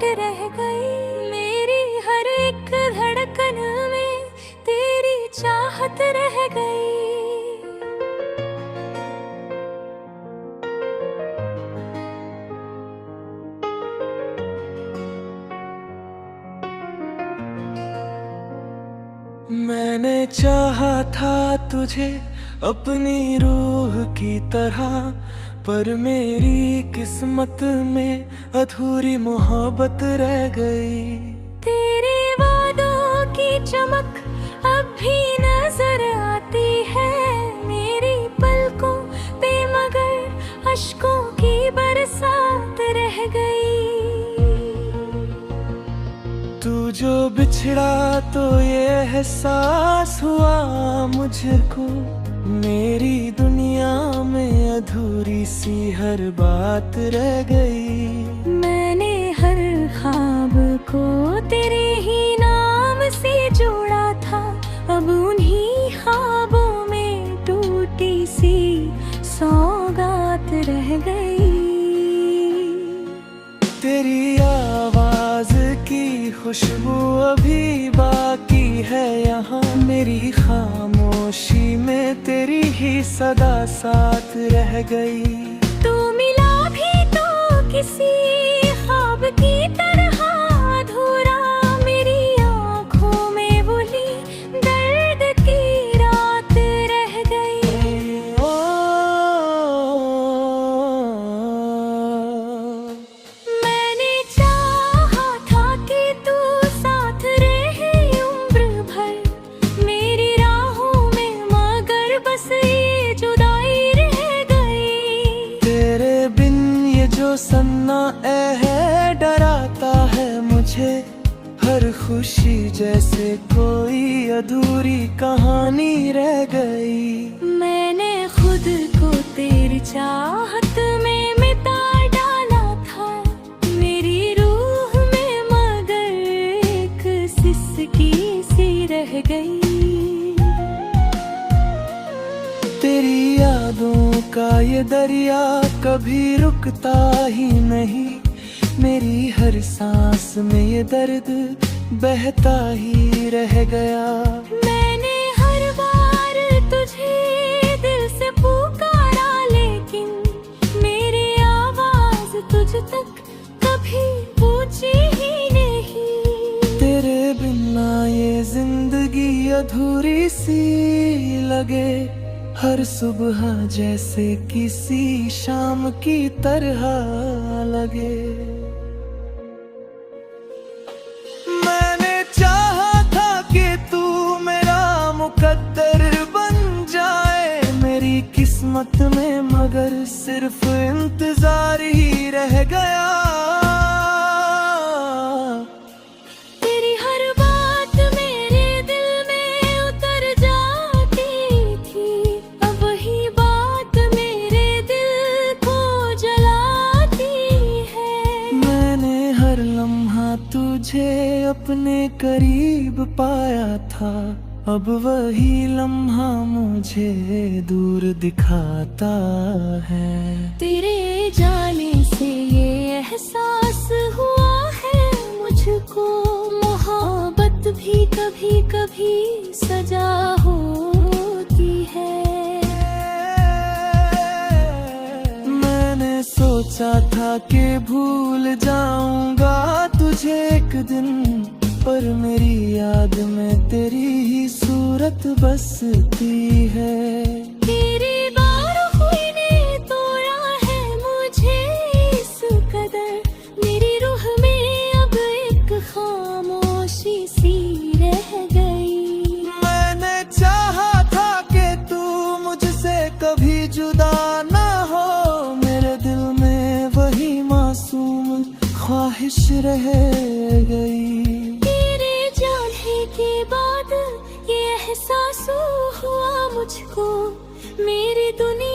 आहट रह गई। मेरी हर एक धड़कन में तेरी चाहत रह गई। मैंने चाहा था तुझे अपनी रूह की तरह, पर मेरी किस्मत में अधूरी मोहब्बत रह गई। तेरे वादों की चमक अब भी नजर आती है मेरी पलकों पे, मगर अश्कों की बरसात रह गई। तू जो बिछड़ा तो ये एहसास हुआ मुझको, मेरी दुनिया में अधूरी सी हर बात रह गई। मैंने हर ख्वाब को तेरे ही नाम से जोड़ा था, अब उन्हीं ख्वाबों में टूटी सी सौगात रह गई। तेरी आवाज की खुशबू अभी बाकी है यहाँ, मेरी खामोशी में तेरी ही सदा साथ रह गई। तू मिला भी तो किसी ख्वाब की तरह अधूरा, मेरी आँखों में वही दर्द की रात रह गई। मैंने चाहा था कि तू साथ रहे उम्र भर मेरी राहों में, मगर बस ये जुदाई रह गई। तेरे बिन ये जो सन्ना है डराता है मुझे, हर खुशी जैसे कोई अधूरी कहानी रह गई। मैंने खुद को तेरी चाहत में मिटा डाला था मेरी रूह में, मगर एक सिसकी सी रह गई। तेरी यादों का ये दरिया कभी रुकता ही नहीं, मेरी हर सांस में ये दर्द बहता ही रह गया। मैंने हर बार तुझे दिल से पुकारा, लेकिन मेरी आवाज तुझ तक कभी पहुंची ही नहीं। तेरे बिना ये जिंदगी अधूरी सी लगे, हर सुबह जैसे किसी शाम की तरह लगे। मैंने चाहा था कि तू मेरा मुकद्दर बन जाए मेरी किस्मत में, मगर सिर्फ इंतजार ही रह गया। तेरी हर बात मेरे दिल में उतर जाती थी, अब वही बात मेरे दिल को जलाती है। मैंने हर लम्हा तुझे अपने करीब पाया था, अब वही लम्हा मुझे दूर दिखाता है। तेरे जाने से ये एहसास हुआ है मुझको, मोहब्बत भी कभी कभी सजा होती है। मैंने सोचा था कि भूल जाऊंगा तुझे एक दिन, पर मेरी याद में तेरी ही सूरत बसती है। तेरे बारहुई ने तोड़ा है मुझे इस कदर, मेरी रूह में अब एक खामोशी सी रह गई। मैंने चाहा था कि तू मुझसे कभी जुदा ना हो, मेरे दिल में वही मासूम ख्वाहिश रह गई। तेरे जाने के बाद ये एहसास हुआ मुझको, मेरी दुनिया